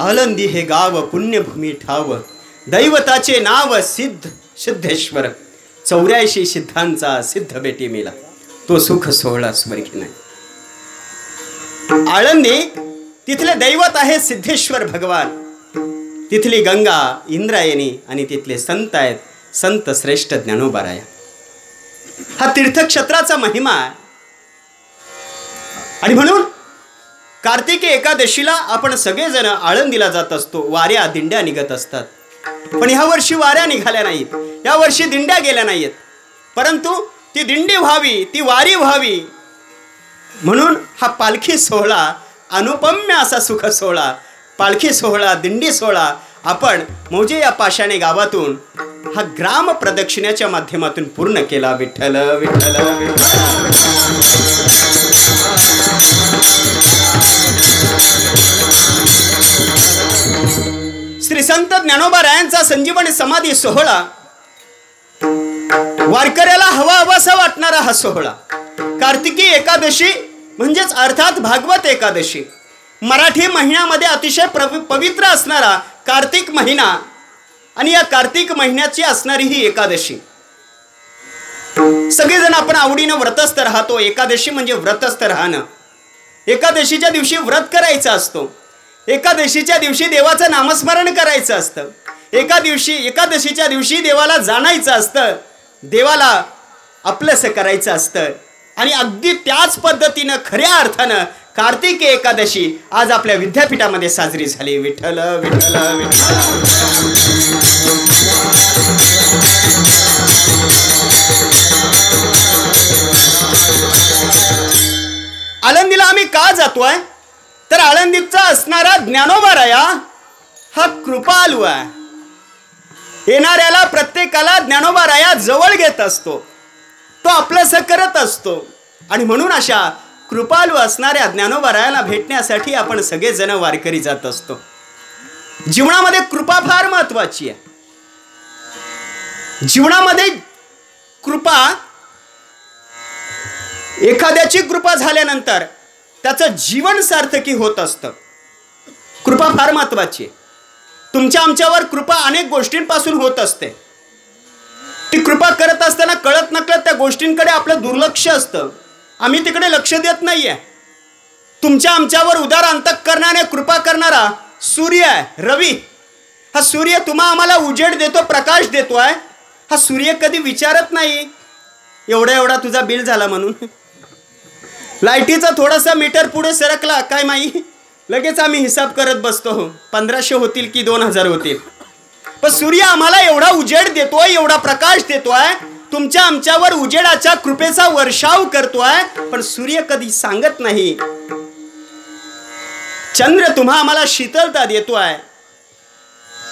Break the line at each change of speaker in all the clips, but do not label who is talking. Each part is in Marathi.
आळंदी हे गाव पुण्यभूमी ठाव, दैवताचे नाव सिद्धेश्वर, 84 सिद्धांचा सिद्ध बेटी मेला, तो सुख सोहळा स्वर्गी नाही. आळंदी तिथले दैवत आहे सिद्धेश्वर भगवान, तिथली गंगा इंद्रायणी आणि तिथले संत आहेत संत श्रेष्ठ ज्ञानोबाराया. हा तीर्थक्षेत्राचा महिमा आहे. आणि म्हणून कार्तिकी एकादशीला आपण सगळेजण आळंदीला जात असतो. वाऱ्या दिंड्या निघत असतात. पण ह्या वर्षी वाऱ्या निघाल्या नाहीत, या वर्षी दिंड्या गेल्या नाहीत. परंतु ती दिंडी व्हावी, ती वारी व्हावी म्हणून हा पालखी सोहळा, अनुपम्य असा सुख सोहळा, पालखी सोहळा, दिंडी सोहळा आपण मौजे या पाषाणे गावातून हा ग्राम प्रदक्षिणेच्या माध्यमातून पूर्ण केला. विठ्ठल विठ्ठल विठ्ठल. श्री संत ज्ञानोबारायांचा संजीवनी समाधी सोहळा, वारकऱ्याला हवा हवासा वाटणारा हा सोहळा. कार्तिकी एकादशी म्हणजेच अर्थात भागवत एकादशी, मराठी महिन्यामध्ये अतिशय पवित्र असणारा कार्तिक महिना आणि या कार्तिक महिन्याची असणारी ही एकादशी. सगळेजण आपण आवडीनं व्रतस्थ राहतो. एकादशी म्हणजे व्रतस्थ राहणं. एकादशीच्या दिवशी व्रत करायचा असतो. एकादशीच्या दिवशी देवाचं नामस्मरण करायचं असतं. एकादशीच्या दिवशी देवाला जाणायचं असतं, देवाला आपलंसं करायचं असतं. आणि अगदी त्याच पद्धतीनं खऱ्या अर्थानं कार्तिकी एकादशी आज आपल्या विद्यापीठामध्ये साजरी झाली. विठ्ठल विठ्ठल विठ्ठल. आळंदीला आम्ही का जातोय तर आळंदीचा असणारा ज्ञानोबाराया हा कृपालू आहे. येणाऱ्याला प्रत्येकाला ज्ञानोबाराया जवळ घेत असतो, तो आपलंसं करत असतो. आणि म्हणून अशा कृपालू असणाऱ्या ज्ञानोबारायाला भेटण्यासाठी आपण सगळेजण वारकरी जात असतो. जीवनामध्ये कृपा फार महत्वाची आहे. जीवनामध्ये कृपा, एखाद्याची कृपा झाल्यानंतर त्याचं जीवन सार्थकी होत असतं. कृपा फार महत्वाची आहे. तुमच्या आमच्यावर कृपा अनेक गोष्टींपासून होत असते. ती कृपा करत असताना कळत नकळत त्या गोष्टींकडे आपलं दुर्लक्ष असतं. आम्ही तिकडे लक्ष देत नाहीये. तुमच्या आमच्यावर उदार अंतःकरणाने कृपा करणारा सूर्य आहे, रवी. हा सूर्य तुम्हा आम्हाला उजेड देतो, प्रकाश देतोय. हा सूर्य कधी विचारत नाही एवढा तुझा बिल झाला म्हणून. लाईटीचा थोडासा मीटर पुढे सरकला काय माई, लगेच आम्ही हिसाब करत बसतो, 1500 होतील की 2000 होतील. पण सूर्य आम्हाला एवढा उजेड देतोय, एवढा प्रकाश देतोय, तुमच्या आमच्यावर उजेडाच्या कृपेचा वर्षाव करतोय. पण सूर्य कधी सांगत नाही. चंद्र तुम्हा आम्हाला शीतलता देतोय,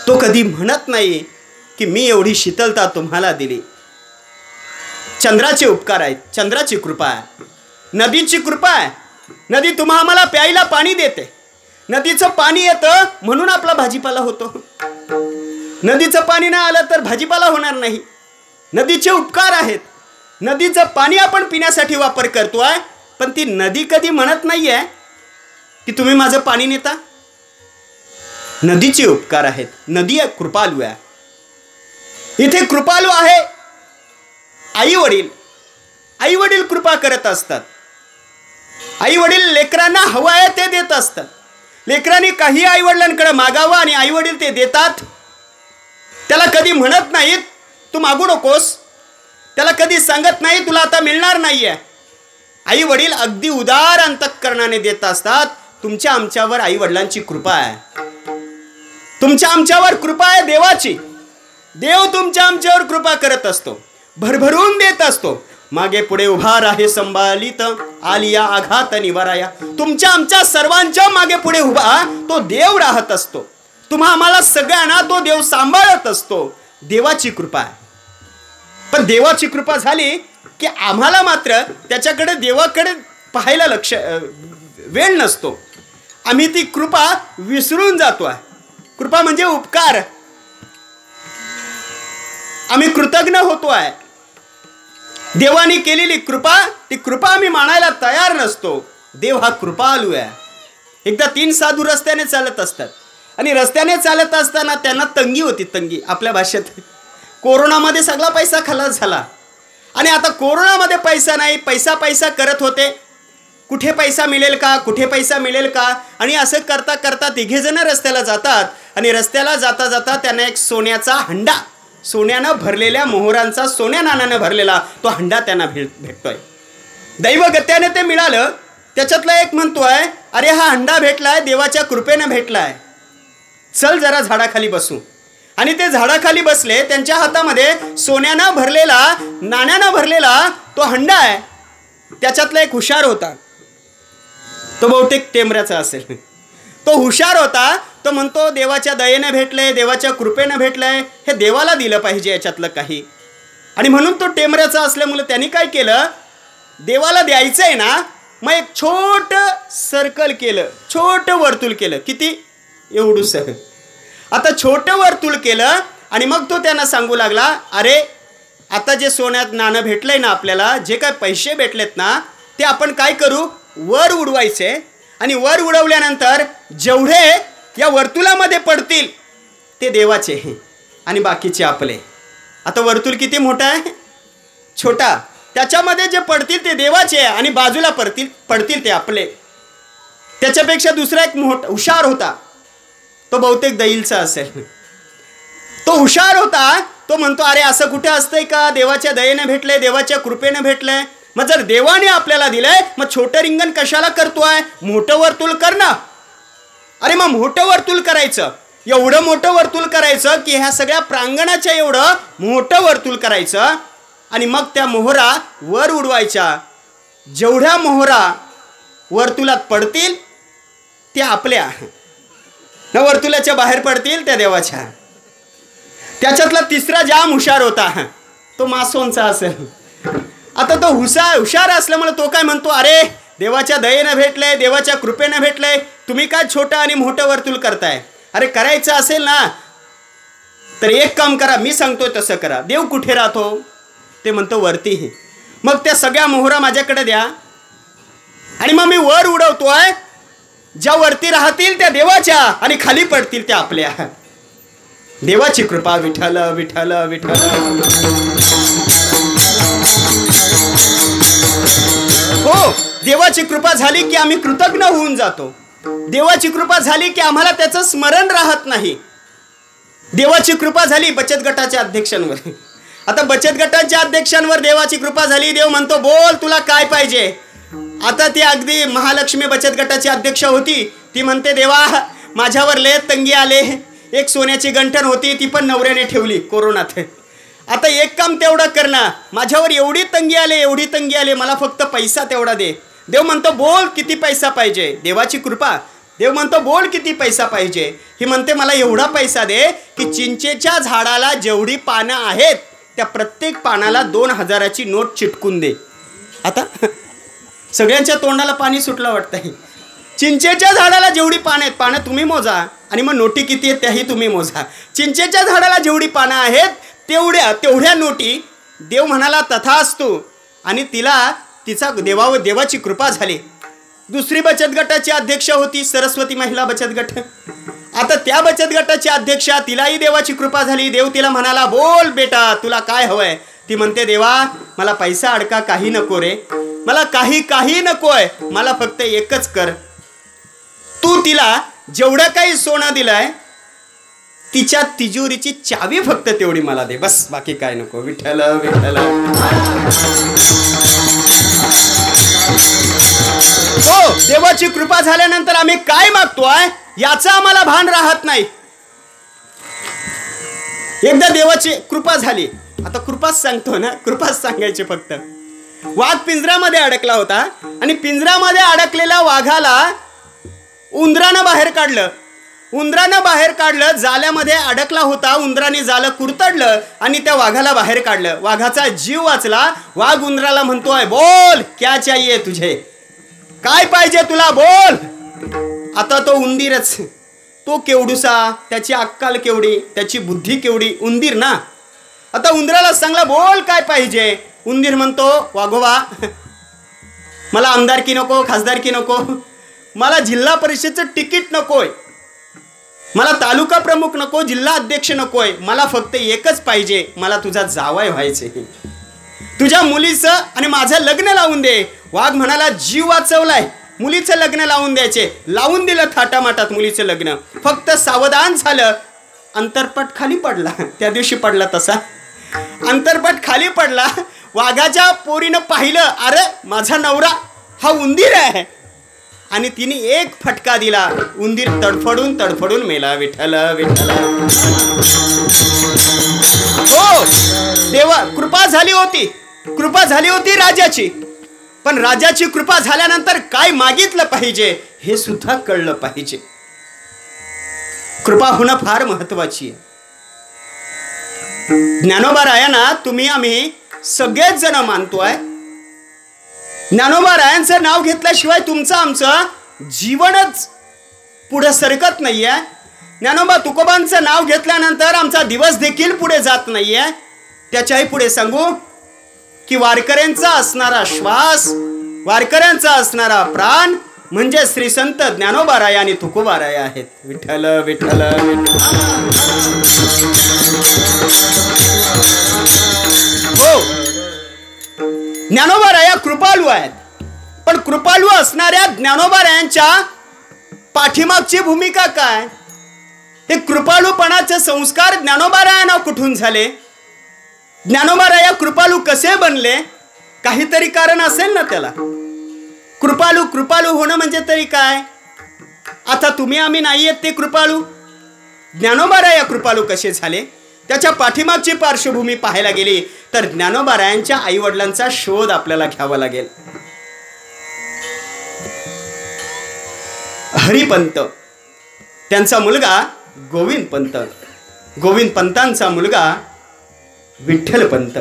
तो कधी म्हणत नाही की मी एवढी शीतलता तुम्हाला दिली. चंद्राचे उपकार आहेत, चंद्राची कृपा आहे. नदीची कृपा आहे. नदी तुम्हा आम्हाला प्यायला पाणी देते. नदीचं पाणी येतं म्हणून आपला भाजीपाला होतो. नदीचं पाणी नाही आलं तर भाजीपाला होणार नाही. नदीचे उपकार आहेत. नदीचं पाणी आपण पिण्यासाठी वापर करतोय, पण ती नदी कधी म्हणत नाहीये की तुम्ही माझं पाणी नेता. नदीचे उपकार आहेत. नदी कृपालू आहे. इथे कृपालू आहे आई वडील. आई वडील कृपा करत असतात. आई वडील लेकरांना हवं आहे ते देत असतात. लेकरांनी काही आई वडिलांकडे मागावं आणि आई वडील ते देतात. त्याला कधी म्हणत नाहीत तू मागू नकोस. त्याला कधी सांगत नाही तुला आता मिळणार नाहीये. आई वडील अगदी उदार अंतःकरणाने देत असतात. तुमच्या आमच्यावर आई वडिलांची कृपा आहे. तुमच्या आमच्यावर कृपा आहे देवाची. देव तुमच्या आमच्यावर कृपा करत असतो. भरभरून देत असतो. मागे पुढे उभा राहे संभालित आलिया आघात निवाराया. तुमच्या आमच्या सर्वांच्या मागे पुढे उभा तो देव राहत असतो. तुम्हा आम्हाला सगळ्यांना तो देव सांभाळत असतो. देवाची कृपा आहे. पण देवाची कृपा झाली की आम्हाला मात्र त्याच्याकडे देवाकडे पाहायला वेळ नसतो. आम्ही ती कृपा विसरून जातोय. कृपा म्हणजे उपकार. आम्ही कृतज्ञ होतोय. देवाने केलेली कृपा, ती कृपा आम्ही मानायला तयार नसतो. देव हा कृपालू आहे. एकदा 3 साधू रस्त्याने चालत असतात आणि रस्त्याने चालत असताना त्यांना तंगी होती. तंगी आपल्या भाषेत. कोरोनामध्ये सगळा पैसा खलास झाला आणि आता कोरोनामध्ये पैसा नाही. पैसा करत होते. कुठे पैसा मिळेल का, कुठे पैसा मिळेल का, आणि असं करता करता 3 जण रस्त्याला जातात आणि रस्त्याला जाता जाता त्यांना एक सोन्याचा हंडा, सोन्यानं भरलेल्या मोहरांचा, सोन्या नाण्यानं भरलेला तो हंडा त्यांना भेटतोय. दैवगत्याने ते मिळालं. त्याच्यातला एक म्हणतोय अरे हा हंडा भेटलाय, देवाच्या कृपेनं भेटलाय, चल जरा झाडाखाली बसू. आणि ते झाडाखाली बसले. त्यांच्या हातामध्ये सोन्यानं भरलेला, नाण्यानं भरलेला तो हंडा आहे. त्याच्यातला एक हुशार होता. तो बहुतेक टेमऱ्याचा असेल. तो हुशार होता. तो म्हणतो देवाच्या दयेने भेटलंय, देवाच्या कृपेनं भेटलंय, हे देवाला दिलं पाहिजे याच्यातलं काही. आणि म्हणून तो टेमऱ्याचा असल्यामुळे त्यांनी काय केलं, देवाला द्यायचंय ना, मग एक छोटं सर्कल केलं, छोटं वर्तुळ केलं. किती? एवढूस. आता छोटं वर्तुळ केलं आणि मग तो त्यांना सांगू लागला अरे आता जे सोन्यात नाणं भेटलंय ना, आपल्याला जे काय पैसे भेटलेत ना, ते आपण काय करू, वर उडवायचे. आणि वर उडवल्यानंतर जेवढे या वर्तुळामध्ये पडतील ते देवाचे आणि बाकीचे आपले. आता वर्तुळ किती मोठा आहे? छोटा. त्याच्यामध्ये जे पडतील ते देवाचे आणि बाजूला पडतील ते आपले. त्याच्यापेक्षा दुसरा एक हुशार होता. तो बहुतेक दैलचा असेल. तो हुशार होता. तो म्हणतो अरे असं कुठे असतंय का, देवाच्या दयेने भेटलंय, देवाच्या कृपेने भेटलंय. मग जर देवाने आपल्याला दिलंय मग छोटं रिंगण कशाला करतोय, मोठं वर्तुळ कर ना. अरे मग मोठं वर्तुळ करायचं, एवढं मोठं वर्तुळ करायचं की ह्या सगळ्या प्रांगणाच्या एवढं मोठं वर्तुळ करायचं आणि मग त्या मोहरा वर उडवायच्या. जेवढ्या मोहरा वर्तुळात पडतील त्या आपल्या, न वर्तुळाच्या बाहेर पडतील त्या देवाच्या. त्याच्यातला तिसरा जाम हुशार होता. तो मासोनचा असेल. आता तो हुशार असल्यामुळे तो काय म्हणतो अरे देवाच्या दयेनं भेटलंय, देवाच्या कृपेनं भेटलंय, तुम्ही काय छोटं आणि मोठं वर्तुळ करताय. अरे करायचं असेल ना तर एक काम करा, मी सांगतोय तसं करा. देव कुठे राहतो? ते म्हणतो वरती. मग त्या सगळ्या मोहरा माझ्याकडे द्या आणि मग मी वर उडवतोय. ज्या वरती राहतील त्या देवाच्या आणि खाली पडतील त्या आपल्या. देवाची कृपा. विठ्ठल विठ्ठल विठ्ठल. हो, देवाची कृपा झाली की आम्ही कृतज्ञ होऊन जातो. देवाची कृपा झाली की आम्हाला त्याचं स्मरण राहत नाही. देवाची कृपा झाली बचत गटाच्या अध्यक्षांवर. आता बचत गटाच्या अध्यक्षांवर देवाची कृपा झाली. देव म्हणतो बोल तुला काय पाहिजे. आता ती अगदी महालक्ष्मी बचत गटाची अध्यक्ष होती. ती म्हणते देवा माझ्यावर लय तंगी आले. एक सोन्याची गंठण होती ती पण नवऱ्याने ठेवली कोरोनात. आता एक काम तेवढं कर ना, माझ्यावर एवढी तंगी आले, मला फक्त पैसा तेवढा दे. देव म्हणतो बोल किती पैसा पाहिजे. देवाची कृपा. देव म्हणतो बोल किती पैसा पाहिजे. ही म्हणते मला एवढा पैसा दे की चिंचेच्या झाडाला जेवढी पानं आहेत त्या प्रत्येक पानाला 2000ची नोट चिटकून दे. आता सगळ्यांच्या तोंडाला पाणी सुटलं वाटतंय. चिंचेच्या झाडाला जेवढी पानं आहेत, पानं तुम्ही मोजा आणि मग नोटी किती आहेत त्याही तुम्ही मोजा. चिंचेच्या झाडाला जेवढी पानं आहेत तेवढ्या नोटी देव म्हणाला तथास्तु, आणि तिचा देवाची कृपा झाली. दुसरी बचत गटाची अध्यक्ष होती सरस्वती महिला बचत गट. आता त्या बचत गटाची अध्यक्षा, तिलाही देवाची कृपा झाली. देव तिला म्हणाला बोल बेटा तुला काय हवंय. ती म्हणते देवा मला पैसा अडका काही नको रे, मला काही नकोय, मला फक्त एकच कर. तू तिला जेवढं काही सोनं दिलंय तिच्या तिजोरीची चावी फक्त तेवढी मला दे, बस बाकी काय नको. विठ्ठल विठ्ठल. हो, देवाची कृपा झाल्यानंतर आम्ही काय मागतोय याचं आम्हाला भान राहत नाही. एकदा देवाची कृपा झाली, आता कृपाच सांगतो ना, कृपाच सांगायची फक्त. वाघ पिंजऱ्यामध्ये अडकला होता आणि पिंजऱ्यामध्ये अडकलेल्या वाघाला उंदरानं बाहेर काढलं. जाल्यामध्ये अडकला होता, उंदराने जालं कुरतडलं आणि त्या वाघाला बाहेर काढलं. वाघाचा जीव वाचला. वाघ उंदराला म्हणतोय बोल क्या चाहिए तुझे, काय पाहिजे तुला बोल. आता तो उंदीरच, तो केवढूसा, त्याची अक्कल केवढी, त्याची बुद्धी केवढी, उंदीर ना. आता उंदराला सांगला बोल काय पाहिजे. उंदीर म्हणतो वाघोबा मला आमदारकी नको, खासदारकी नको, मला जिल्हा परिषदचं तिकीट नकोय, मला तालुका प्रमुख नको, जिल्हा अध्यक्ष नकोय, मला फक्त एकच पाहिजे, मला तुझा जावई व्हायचे, तुझ्या मुलीचं आणि माझं लग्न लावून दे. वाघ म्हणाला जीव वाचवलाय, मुलीचं लग्न लावून द्यायचे. लावून दिलं थाटामाटात मुलीचं लग्न. फक्त सावधान झालं, अंतरपट खाली पडला. त्या दिवशी पडला तसा अंतरपट खाली पडला. वाघाच्या पोरीनं पाहिलं अरे माझा नवरा हा उंदीर आहे, आणि तिने एक फटका दिला, उंदीर तडफडून मेला. विठ्ठल विठ्ठल. हो, देवा कृपा झाली होती राजाची, पण राजाची कृपा झाल्यानंतर काय मागितलं पाहिजे हे सुद्धा कळलं पाहिजे. कृपा होणं फार महत्वाची आहे. ज्ञानोबा रायांना तुम्ही आम्ही सगळेच जण मानतोय. ज्ञानोबा रायांचं नाव घेतल्याशिवाय तुमचं आमचं जीवनच पुढे सरकत नाहीये. ज्ञानोबा तुकोबांचं नाव घेतल्यानंतर आमचा दिवस देखील पुढे जात नाहीये. त्याच्याही पुढे सांगू की वारकऱ्यांचा असणारा श्वास, वारकऱ्यांचा असणारा प्राण म्हणजे श्री संत ज्ञानोबा राय आणि तुकोबा राय आहेत. विठ्ठल विठ्ठल. हो, ज्ञानोबा राया कृपाळू आहेत, पण कृपाळू असणाऱ्या ज्ञानोबा रायांच्या पाठीमागची भूमिका काय, हे कृपाळूपणाचे संस्कार ज्ञानोबा रायांना कुठून झाले, ज्ञानोबा राया कृपाळू कसे बनले, काहीतरी कारण असेल ना त्याला. कृपाळू होणं म्हणजे तरी काय. आता तुम्ही आम्ही नाही आहेत ते कृपाळू, ज्ञानोबा राया कृपाळू कसे झाले, त्याच्या पाठीमागची पार्श्वभूमी पाहायला गेली तर ज्ञानोबा रायांच्या आई वडिलांचा शोध आपल्याला घ्यावा लागेल. हरिपंत, त्यांचा मुलगा गोविंदपंत, गोविंदपंतांचा मुलगा विठ्ठलपंत.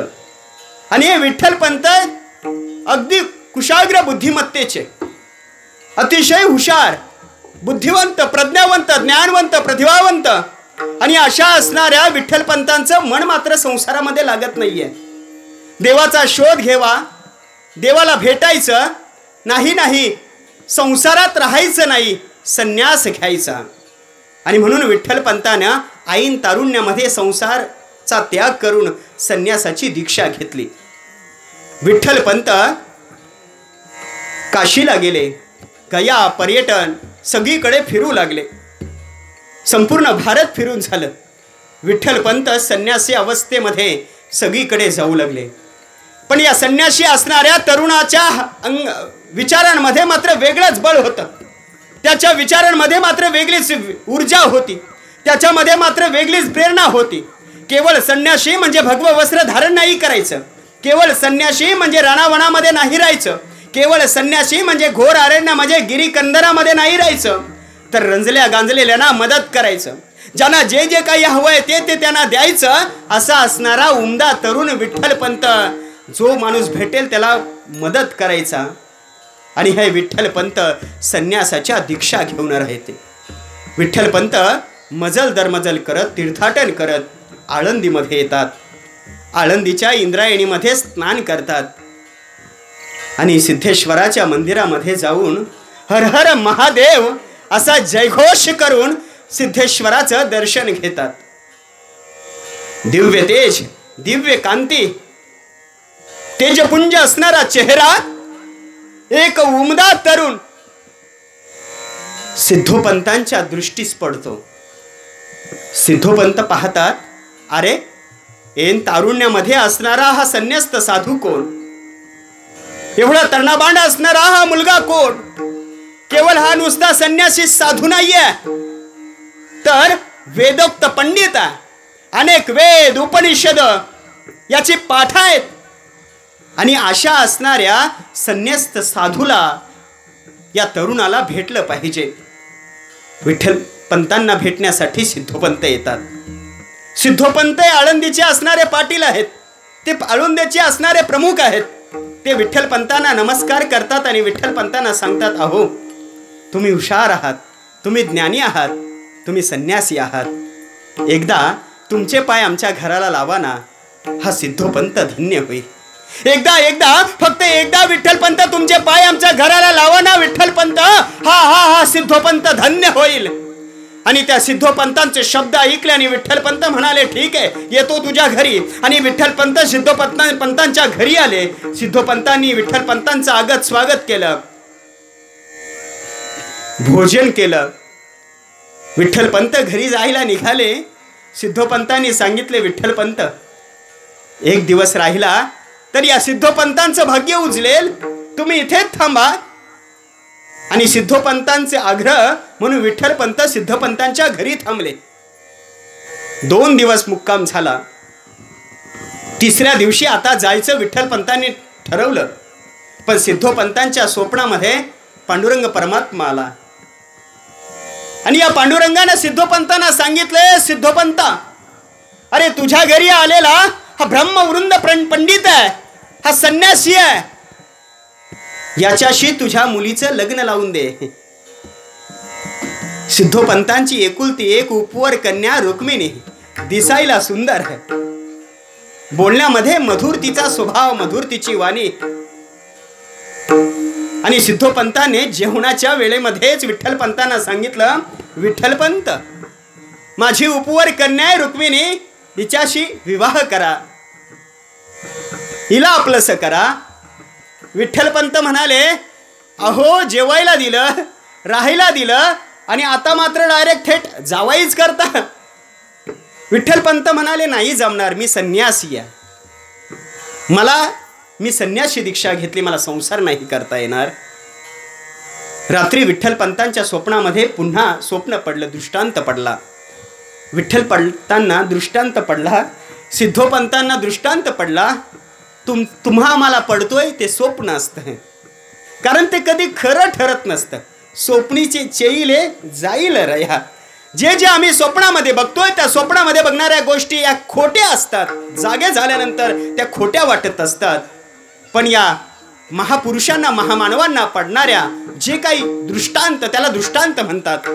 आणि हे विठ्ठलपंत अगदी कुशाग्र बुद्धिमत्तेचे, अतिशय हुशार, बुद्धिवंत, प्रज्ञावंत, ज्ञानवंत, प्रतिभावंत, आणि अशा असणाऱ्या विठ्ठलपंतांचं मन मात्र संसारामध्ये लागत नाहीये. देवाचा शोध घ्यावा, देवाला भेटायचं नाही, संसारात राहायचं नाही, संन्यास घ्यायचा. आणि म्हणून विठ्ठलपंतानं ऐन तारुण्यामध्ये संसारचा त्याग करून संन्यासाची दीक्षा घेतली. विठ्ठलपंत काशीला गेले, गया, पर्यटन सगळीकडे फिरू लागले. संपूर्ण भारत फिरून झालं. विठ्ठलपंत संन्यासी अवस्थेमध्ये सगळीकडे जाऊ लागले. पण या संन्यासी असणाऱ्या तरुणाच्या विचारांमध्ये मात्र वेगळंच बळ होतं, त्याच्या विचारांमध्ये मात्र वेगळीच ऊर्जा होती, त्याच्यामध्ये मात्र वेगळीच प्रेरणा होती. केवळ संन्यासी म्हणजे भगव वस्त्र धारण नाही करायचं, केवळ संन्यासी म्हणजे राणावनामध्ये नाही राहायचं, केवळ संन्यासी म्हणजे घोर अरण्य म्हणजे गिरीकंदरामध्ये नाही राहायचं, तर रंजल्या गांजलेल्यांना मदत करायचं, ज्यांना जे जे काही हवंय ते त्यांना द्यायचं. असा असणारा उमदा तरुण विठ्ठलपंत, जो माणूस भेटेल त्याला मदत करायचा. आणि हे विठ्ठलपंत संन्यासाच्या दीक्षा घेऊन राहते. विठ्ठलपंत मजल दरमजल करत तीर्थाटन करत आळंदीमध्ये येतात. आळंदीच्या इंद्रायणीमध्ये स्नान करतात आणि सिद्धेश्वराच्या मंदिरामध्ये जाऊन हर हर महादेव असा जयघोष करून सिद्धेश्वराचं दर्शन घेतात. दिव्य तेज, दिव्य कांती, तेजपुंज असणारा चेहरा, एक उमदा तरुण सिद्धोपंतांच्या दृष्टीस पडतो. सिद्धोपंत पाहतात, अरे ऐन तारुण्यामध्ये असणारा हा संन्यस्त साधू कोण? एवढा तर्णाबांड असणारा हा मुलगा कोण? केवळ हा नुसता संन्यासी साधू नाहीये, तर वेदोक्त पंडित आहे. अनेक वेद उपनिषद याची पाठ आहेत. आणि अशा असणाऱ्या संन्यस्त साधूला, या तरुणाला भेटलं पाहिजे. विठ्ठलपंतांना भेटण्यासाठी सिद्धोपंत येतात. सिद्धोपंत आळंदीचे असणारे पाटील आहेत, ते आळंदीचे असणारे प्रमुख आहेत. ते विठ्ठलपंतांना नमस्कार करतात आणि विठ्ठलपंतांना सांगतात, अहो तुम्ही हुशार आहात, तुम्ही ज्ञानी आहात, तुम्ही संन्यासी आहात. एकदा तुमचे पाय आमच्या घराला लावा ना, हा सिद्धोपंत धन्य होईल. एकदा फक्त एकदा विठ्ठलपंत तुमचे पाय आमच्या घराला लावा ना विठ्ठलपंत, हा सिद्धोपंत धन्य होईल. आणि त्या सिद्धोपंतांचे शब्द ऐकले आणि विठ्ठलपंत म्हणाले, ठीक आहे, येतो तुझ्या घरी. आणि विठ्ठलपंत सिद्धोपंतांच्या घरी आले. सिद्धोपंतांनी विठ्ठलपंतांचं आगत स्वागत केलं, भोजन केलं. विठ्ठलपंत घरी जायला निघाले. सिद्धोपंतांनी सांगितले, विठ्ठलपंत एक दिवस राहिला तर या सिद्धोपंतांचं भाग्य उजलेल, तुम्ही इथेच थांबा. आणि सिद्धोपंतांचे आग्रह म्हणून विठ्ठलपंत सिद्धोपंतांच्या घरी थांबले. 2 दिवस मुक्काम झाला. 3ऱ्या दिवशी आता जायचं विठ्ठलपंतांनी ठरवलं. पण सिद्धोपंतांच्या स्वप्नामध्ये पांडुरंग परमात्मा आला. आणि या पांडुरंगाने सिद्धोपंतांना सांगितले, सिद्धोपंता, अरे तुझ्या घरी आलेला हा ब्रह्मवृंद पंडित आहे, हा संन्यासी आहे, याच्याशी तुझ्या मुलीचं लग्न लावून दे. सिद्धोपंतांची एकुलती एक उपवर कन्या रुक्मिणी दिसायला सुंदर आहे, बोलण्यामध्ये मधुर तिचा स्वभाव, मधुर तिची वाणी. आणि सिद्धोपंताने जेवणाच्या वेळेमध्येच विठ्ठलपंतांना सांगितलं, विठ्ठलपंत, माझी उपवर कन्या आहे रुक्मिणी, हिच्याशी विवाह करा, हिला आपलंसं करा. विठ्ठलपंत म्हणाले, अहो जेवायला दिलं, राहायला दिलं, आणि आता मात्र डायरेक्ट थेट जावाईच करता. विठ्ठलपंत म्हणाले, नाही जमणार, मी संन्यासी आहे, मी संन्यासी दीक्षा घेतली, मला संसार नाही करता येणार. रात्री विठ्ठलपंतांच्या स्वप्नामध्ये पुन्हा स्वप्न पडलं, दृष्टांत पडला. विठ्ठलपंतांना दृष्टांत पडला, सिद्धोपंतांना दृष्टांत पडला. तुम्हा आम्हाला पडतोय ते स्वप्न असतं, कारण ते कधी खरं ठरत नसतं. स्वप्नीचे चेईले जाईल रया. जे जे आम्ही स्वप्नामध्ये बघतोय त्या स्वप्नामध्ये बघणाऱ्या गोष्टी या खोट्या असतात, जागे झाल्यानंतर त्या खोट्या वाटत असतात. पण या महापुरुषांना, महामानवांना पडणाऱ्या जे काही दृष्टांत, त्याला दृष्टांत म्हणतात.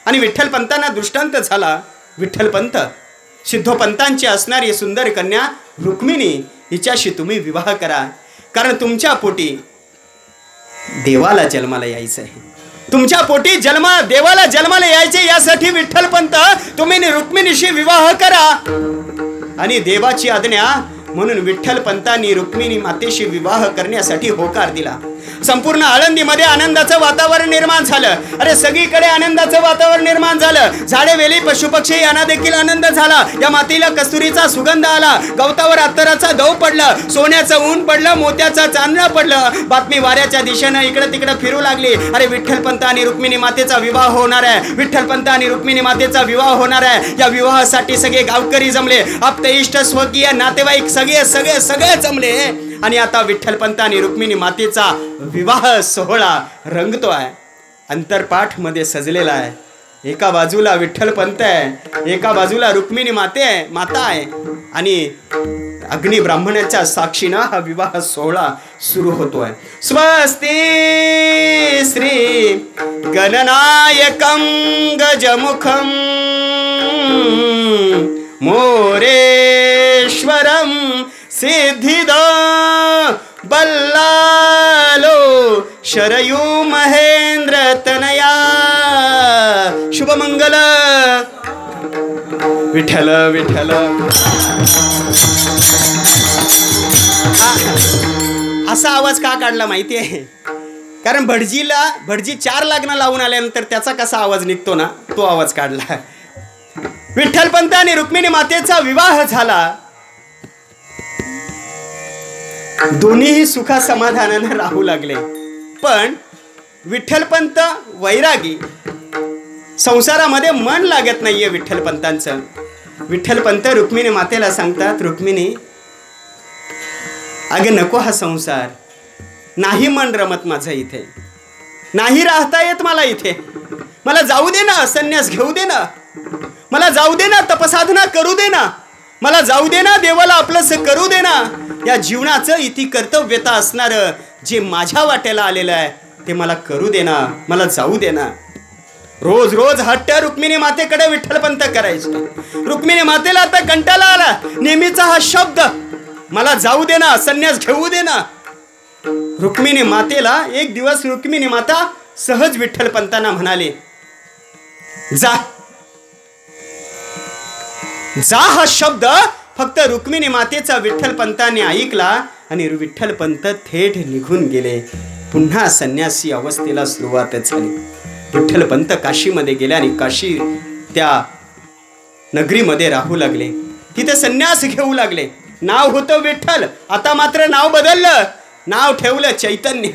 आणि विठ्ठलपंतांना दृष्टांत झाला, विठ्ठलपंत, सिद्धोपंतांची असणारी सुंदर कन्या रुक्मिणी हिच्याशी तुम्ही विवाह करा, कारण तुमच्या पोटी देवाला जन्माला यायचं आहे, तुमच्या पोटी देवाला जन्माला यायचे, यासाठी विठ्ठलपंत तुम्ही रुक्मिणीशी विवाह करा. आणि देवाची आज्ञा म्हणून विठ्ठलपंतांनी रुक्मिणी मातेशी विवाह करण्यासाठी होकार दिला. संपूर्ण आळंदीमध्ये आनंदाचं वातावरण निर्माण झालं. अरे सगळीकडे आनंदाचं वातावरण निर्माण झालं. झाडे वेली पशुपक्षी यांना देखील आनंद झाला. या मातीला कस्तुरीचा सुगंध आला, गवतावर अत्तराचा दव पडला, सोन्याचं ऊन पडलं, मोत्याचं चांदणं पडलं. बातमी वाऱ्याच्या दिशेनं इकडं तिकडं फिरू लागली. अरे विठ्ठलपंत आणि रुक्मिणी मातेचा विवाह होणार आहे, विठ्ठलपंत आणि रुक्मिणी मातेचा विवाह होणार आहे. या विवाहासाठी सगळे गावकरी जमले, आप्त इष्ट स्वकीय नातेवाईक सगळे सगळे सगळे जमले. आणि आता विठ्ठलपंत आणि रुक्मिणी मातेचा विवाह सोहळा रंगतो आहे, अंतरपाठ मध्ये सजलेला आहे. एका बाजूला विठ्ठलपंत आहे, एका बाजूला रुक्मिणी माता आहे. आणि अग्नी ब्राह्मणाच्या साक्षीनं हा विवाह सोहळा सुरू होतोय. स्वस्ती श्री गणनायकं गजमुखं मोरेश्वरं सिद्धिदा बल्लालो शरयू महेंद्र तनया शुभमंगल. विठ्ठल विठ्ठल. असा आवाज का काढला माहिती आहे? कारण भटजी 4 लग्न लावून आल्यानंतर त्याचा कसा आवाज निघतो ना, तो आवाज काढला. विठ्ठलपंत आणि रुक्मिणी मातेचा विवाह झाला. दोन्हीही सुखा समाधानाने राहू लागले. पण विठ्ठलपंत वैरागी, संसारामध्ये मन लागत नाहीये विठ्ठलपंतांचं. विठ्ठलपंत रुक्मिणी मातेला सांगतात, रुक्मिणी अगं नको हा संसार, नाही मन रमत माझं इथे, नाही राहता येत मला इथे, मला जाऊ दे ना, संन्यास घेऊ दे ना, मला जाऊ दे ना, तपसाधना करू दे ना, मला जाऊ दे ना, देवाला आपलंसं करू दे ना. या जीवनाचं इति कर्तव्यता असणारं जे माझ्या वाट्याला आलेलं आहे ते मला करू दे ना, मला जाऊ दे ना. रोज रोज हट्ट रुक्मिणी मातेकडे विठ्ठलपंत करायचे. रुक्मिणी मातेला आता कंटाळा आला नेहमीचा हा शब्द, मला जाऊ दे ना, संन्यास घेऊ दे ना. रुक्मिणी मातेला एक दिवस रुक्मिणी माता सहज विठ्ठलपंतांना म्हणाले, जा जा. हा शब्द फक्त रुक्मिणी मातेचा विठ्ठलपंताने ऐकला आणि विठ्ठलपंत थेट निघून गेले. पुन्हा संन्यासी अवस्थेला सुरुवात झाली. विठ्ठलपंत काशीमध्ये गेले आणि काशी त्या नगरीमध्ये राहू लागले. तिथे संन्यास घेऊ लागले. नाव होतं विठ्ठल, आता मात्र नाव बदललं, नाव ठेवलं चैतन्य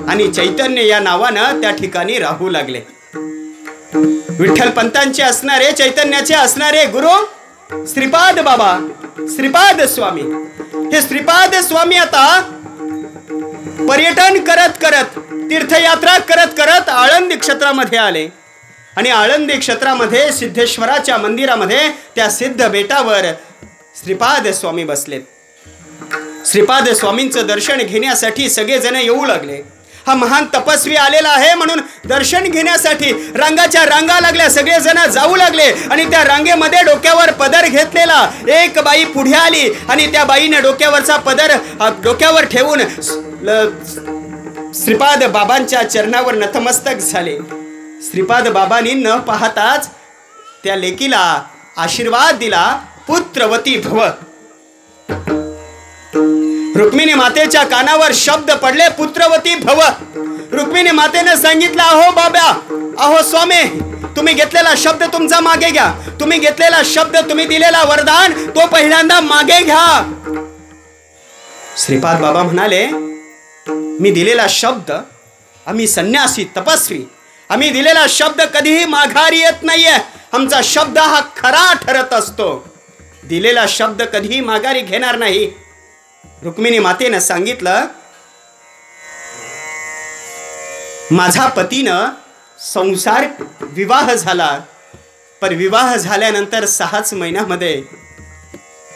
आणि चैतन्य या नावानं त्या ठिकाणी राहू लागले. विठ्ठलपंतांचे असणारे, चैतन्याचे असणारे गुरु श्रीपाद बाबा, श्रीपाद स्वामी. हे श्रीपाद स्वामी आता पर्यटन करत करत, तीर्थयात्रा करत करत आळंदी क्षेत्रामध्ये आले आणि आळंदी क्षेत्रामध्ये सिद्धेश्वराच्या मंदिरामध्ये त्या सिद्ध बेटावर श्रीपाद स्वामी बसलेत. श्रीपाद स्वामींचं दर्शन घेण्यासाठी सगळेजण येऊ लागले. हा महान तपस्वी आलेला आहे म्हणून दर्शन घेण्यासाठी रांगाच्या रांगा लागल्या, सगळेजण जाऊ लागले आणि त्या रांगेमध्ये डोक्यावर पदर घेतलेला एक बाई पुढे आली आणि त्या बाईने डोक्यावरचा पदर डोक्यावर ठेवून श्रीपाद बाबांच्या चरणावर नतमस्तक झाले. श्रीपाद बाबांनी न पाहताच त्या लेकीला आशीर्वाद दिला, पुत्रवती भव. रुक्मिणी मातेच्या कानावर शब्द पडले, पुत्रवती भव. रुक्मिणी मातेने सांगितलं, अहो बाबा, अहो स्वामी, तुम्ही घेतलेला शब्द तुमचा मागे घ्या. तुम्ही घेतलेला शब्द, तुम्ही दिलेला वरदान तो पहिल्यांदा मागे घ्या. श्रीपाद बाबा म्हणाले, मी दिलेला शब्द, आम्ही संन्यासी तपस्वी, आम्ही दिलेला शब्द कधीही माघारी येत नाहीये. आमचा शब्द हा खरा ठरत असतो. दिलेला शब्द कधीही माघारी घेणार नाही. रुक्मिणी मातेनं सांगितलं, माझा पतीनं संसार विवाह झाला, पण विवाह झाल्यानंतर 6च महिन्यामध्ये,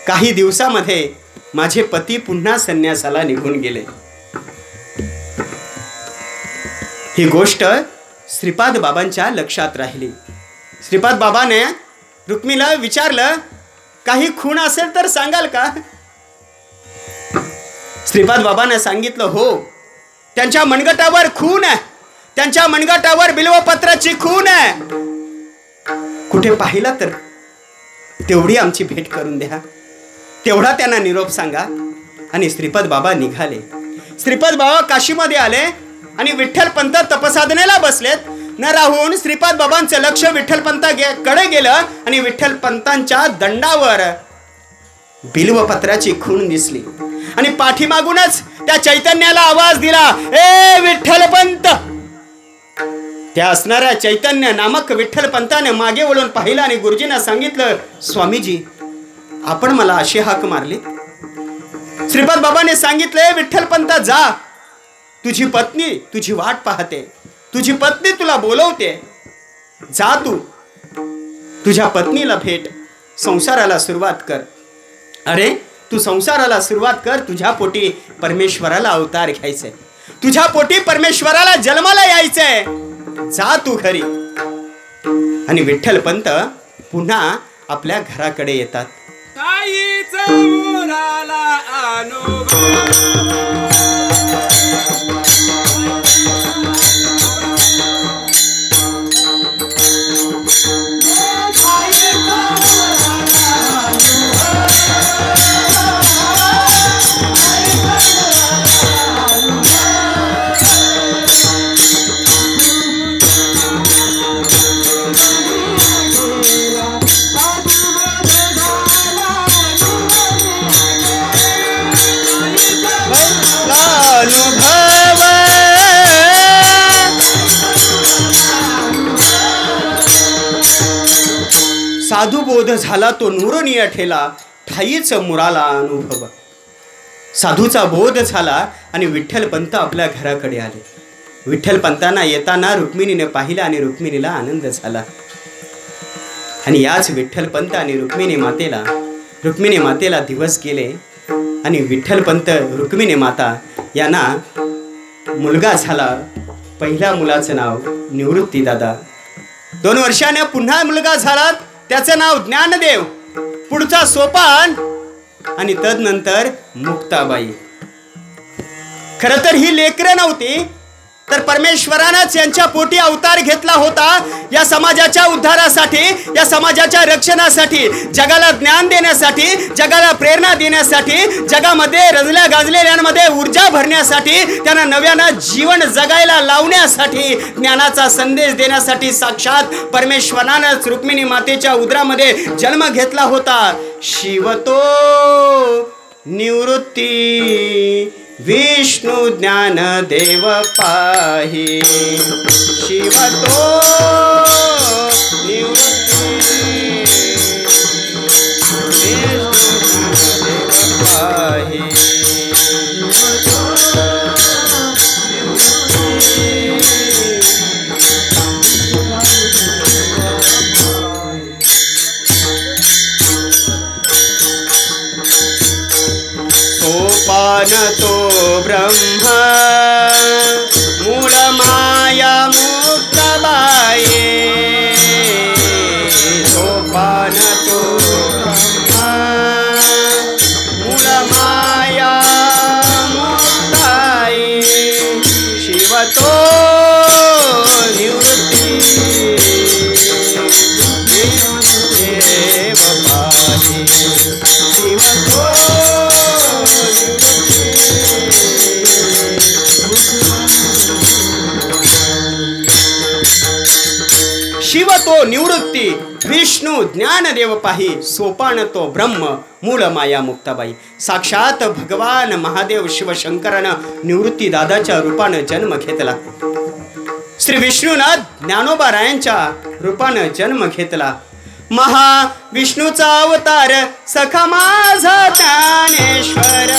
काही दिवसामध्ये माझे पती पुन्हा संन्यासाला निघून गेले. ही गोष्ट श्रीपाद बाबांच्या लक्षात राहिली. श्रीपाद बाबाने रुक्मिणीला विचारलं, काही खूण असेल तर सांगाल का? श्रीपाद बाबाने सांगितलं, हो, त्यांच्या मनगटावर खून आहे, त्यांच्या मनगटावर बिल्वपत्राची खून आहे. कुठे पाहिला तर तेवढी आमची भेट करून द्या, तेवढा त्यांना निरोप सांगा. आणि श्रीपाद बाबा निघाले. श्रीपाद बाबा काशीमध्ये आले आणि विठ्ठलपंत तपसाधनेला बसलेत. न राहून श्रीपाद बाबांचं लक्ष विठ्ठलपंताकडे गेलं आणि विठ्ठलपंतांच्या दंडावर बिल्वपत्राची खूण दिसली आणि पाठीमागूनच त्या चैतन्याला आवाज दिला, ए विठ्ठलपंत. त्या असणाऱ्या चैतन्य नामक विठ्ठलपंताने मागे वळून पाहिलं आणि गुरुजींना सांगितलं, स्वामीजी, आपण मला अशी हाक मारली. श्रीपाद बाबाने सांगितले, विठ्ठलपंत जा, तुझी पत्नी तुझी वाट पाहते, तुझी पत्नी तुला बोलवते, जा तू तुझ्या पत्नीला भेट, संसाराला सुरुवात कर. अरे तू संसाराला सुरुवात कर. तुझ्या पोटी परमेश्वराला अवतार घ्यायचंय. तुझ्या पोटी परमेश्वराला जन्माला यायचंय. जा तू घरी. आणि विठ्ठलपंत पुन्हा आपल्या घराकडे येतात. साधू बोध झाला तो नूरनीय ठेला, ठाईच मुराला अनुभव. साधूचा बोध झाला आणि विठ्ठलपंत आपल्या घराकडे आले. विठ्ठलपंतांना येताना रुक्मिणीने पाहिलं आणि रुक्मिणीला आनंद झाला. आणि याच विठ्ठलपंत आणि रुक्मिणी मातेला दिवस गेले आणि विठ्ठलपंत रुक्मिणी माता यांना मुलगा झाला. पहिल्या मुलाचं नाव निवृत्ती दादा. 2 वर्षाने पुन्हा मुलगा झाला, त्याचं नाव ज्ञानदेव. पुढचा सोपान आणि तदनंतर मुक्ताबाई. खरं तर ही लेकरं नव्हती, तर परमेश्वरानंच यांच्या पोटी अवतार घेतला होता या समाजाच्या उद्धारासाठी, या समाजाच्या रक्षणासाठी, जगाला ज्ञान देण्यासाठी, जगाला प्रेरणा देण्यासाठी, जगामध्ये रंजल्या गाजलेल्यांमध्ये ऊर्जा भरण्यासाठी, त्यांना नव्यानं जीवन जगायला लावण्यासाठी, ज्ञानाचा संदेश देण्यासाठी साक्षात परमेश्वरानंच रुक्मिणी मातेच्या उदरामध्ये जन्म घेतला होता. शिवतो निवृत्ती विष्णू ज्ञान देव पाही. शिवतो निवृत्ती विष्णू ज्ञान देव पाही. सोपान तो ब्रह्म मूळ माया मुक्ताबाई. सोपान तो ब्रह्म मूळ माया मुक्ताई. शिवतो निवृत्ती देव पाही. शिवतो शिव तो निवृत्ती विष्णू ज्ञानदेव पाही. सोपान तो ब्रह्म मूळ माया मुक्ताबाई. साक्षात भगवान महादेव शिवशंकरानं निवृत्ती दादाच्या रूपानं जन्म घेतला. श्री विष्णूनं ज्ञानोबारायांच्या रूपानं जन्म घेतला. महाविष्णूचा अवतार सखा माझा ज्ञानेश्वर.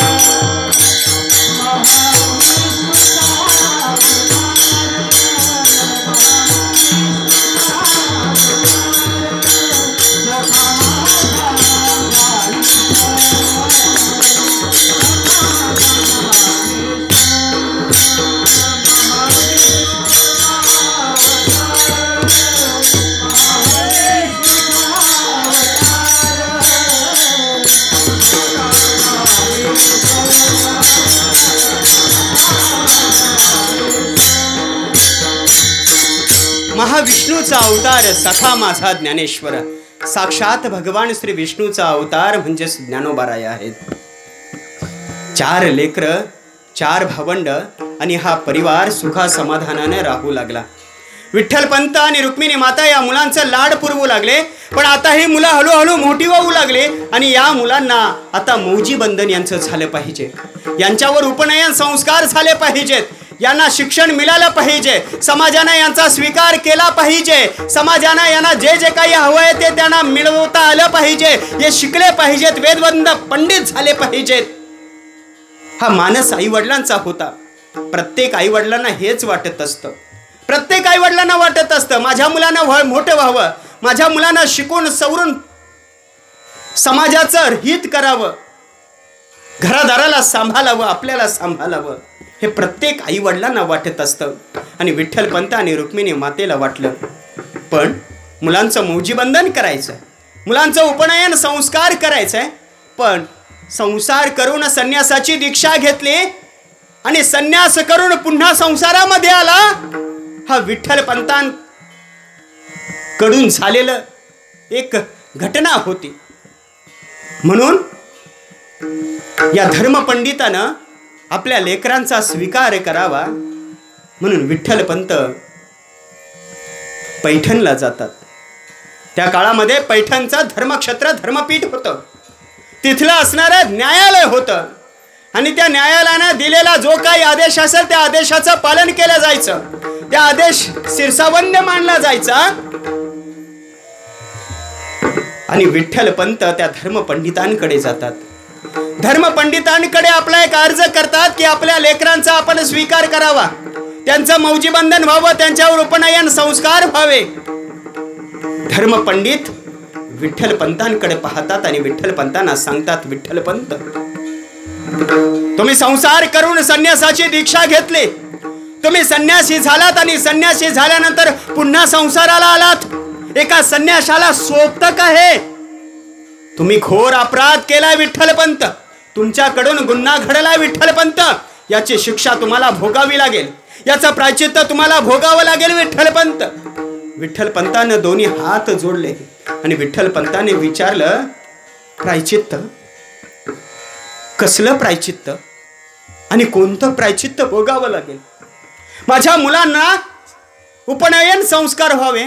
महाविष्णूचा अवतार सखा माझा ज्ञानेश्वर. साक्षात भगवान श्री विष्णूचा अवतार म्हणजे ज्ञानोबाराय आहेत. 4 लेकरं, 4 भावंड आणि हा परिवार सुखा समाधानाने राहू लागला. विठ्ठलपंत आणि रुक्मिणी माता या मुलांचं लाड पुरवू लागले. पण आता ही मुलं हळूहळू मोठी होऊ लागले आणि या मुलांना आता मौजी बंधन यांचं झालं पाहिजे. यांच्यावर उपनयन संस्कार झाले पाहिजेत. यांना शिक्षण मिळालं पाहिजे. समाजानं यांचा स्वीकार केला पाहिजे. समाजानं यांना जे जे काही हवंय ते त्यांना मिळवता आलं पाहिजे. हे शिकले पाहिजेत. वेदवंत पंडित झाले पाहिजेत. हा मानस आईवडिलांचा होता. प्रत्येक आईवडिलांना हेच वाटत असतं. प्रत्येक आईवडिलांना वाटत असतं माझ्या मुलांना मोठं व्हावं, माझ्या मुलांना शिकून सवरून समाजाचं हित करावं. घरादाराला सांभाळावं, आपल्याला सांभाळावं, हे प्रत्येक आई वडिलांना वाटत असतं. आणि विठ्ठलपंत आणि रुक्मिणी मातेला वाटलं, पण मुलांचं मौजीबंधन करायचं, मुलांचं उपनयन संस्कार करायचं आहे, पण संसार करून संन्यासाची दीक्षा घेतली आणि संन्यास करून पुन्हा संसारामध्ये आला, हा विठ्ठलपंतांकडून झालेलं एक घटना होती. म्हणून या धर्मपंडितानं आपल्या लेकरांचा स्वीकार करावा म्हणून विठ्ठलपंत पैठणला जातात. त्या काळामध्ये पैठणचं धर्मक्षेत्र धर्मपीठ होतं, तिथलं असणारं न्यायालय होतं आणि त्या न्यायालयानं दिलेला जो काही आदेश असेल त्या आदेशाचं पालन केलं जायचं, त्या आदेश शिरसावंद्य मानला जायचा. आणि विठ्ठलपंत त्या धर्मपंडितांकडे जातात. धर्मपंडितांकडे आपला एक अर्ज करतात की आपल्या लेकरांचा आपण स्वीकार करावा, त्यांचं मौजीबंधन व्हावं, त्यांच्यावर उपनयन संस्कार व्हावे. धर्मपंडित विठ्ठलपंतांकडे पाहतात आणि विठ्ठलपंतांना सांगतात, विठ्ठलपंत, तुम्ही संसार करून संन्यासाची दीक्षा घेतली, तुम्ही संन्यासी झालात आणि संन्यासी झाल्यानंतर पुन्हा संसाराला आलात. एका संन्यासाला सोबत का हे? तुम्ही घोर अपराध केलाय विठ्ठलपंत, तुमच्याकडून गुन्हा घडलाय विठ्ठलपंत, याची शिक्षा तुम्हाला भोगावी लागेल, याचं प्रायश्चित्त तुम्हाला भोगावं लागेल विठ्ठलपंत. विठ्ठलपंतानं दोन्ही हात जोडले आणि विठ्ठलपंताने विचारलं, प्रायश्चित्त? कसलं प्रायश्चित्त आणि कोणतं प्रायश्चित्त भोगावं लागेल? माझ्या मुलांना उपनयन संस्कार व्हावे,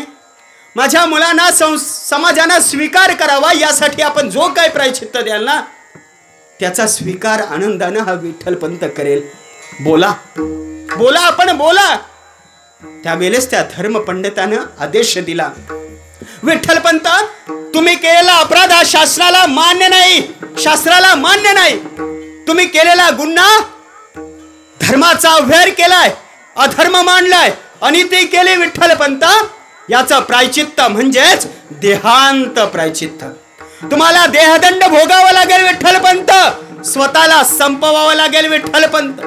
माझ्या मुलांना समाजानं स्वीकार करावा, यासाठी आपण जो काही प्रायश्चित्त द्याल ना त्याचा स्वीकार आनंदानं हा विठ्ठलपंत करेल. बोला बोला, आपण बोला. त्यावेळेस त्या धर्मपंडितानं आदेश दिला, विठ्ठलपंत, तुम्ही केलेला अपराध हा शास्त्राला मान्य नाही, शास्त्राला मान्य नाही. तुम्ही केलेला गुन्हा, धर्माचा अव्हेर केलाय, अधर्म मानलाय, अनिती केली विठ्ठलपंत, याचं प्रायश्चित्त म्हणजेच देहांत प्रायश्चित्त. तुम्हाला देहदंड भोगावा लागेल विठ्ठलपंत, स्वतःला संपवावं लागेल विठ्ठलपंत.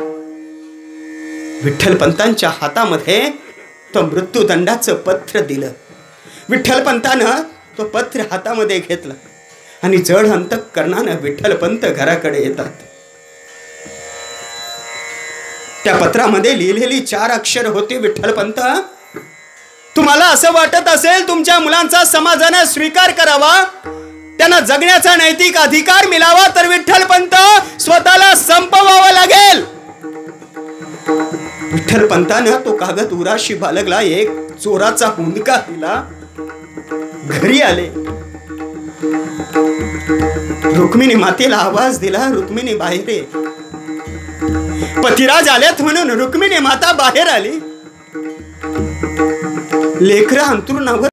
विठ्ठलपंतांच्या हातामध्ये तो मृत्यूदंडाचं पत्र दिलं. विठ्ठलपंतानं तो पत्र हातामध्ये घेतलं आणि जड अंतःकरणानं विठ्ठलपंत घराकडे येतात. त्या पत्रामध्ये लिहिलेली 4 अक्षर होती, विठ्ठलपंत, तुम्हाला असं वाटत असेल तुमच्या मुलांचा समाजाने स्वीकार करावा, त्यांना जगण्याचा नैतिक अधिकार मिळावा, तर विठ्ठलपंत स्वतःला संपवावं लागेल. विठ्ठलपंतानं तो कागद उराशी बाळगला, एक चोराचा हुंदका दिला, घरी आले. रुक्मिणी मातेला आवाज दिला, रुक्मिणी बाहेर ये. पतिराज आलेत म्हणून रुक्मिणी माता बाहेर आली. लेकरं अंथरुणावर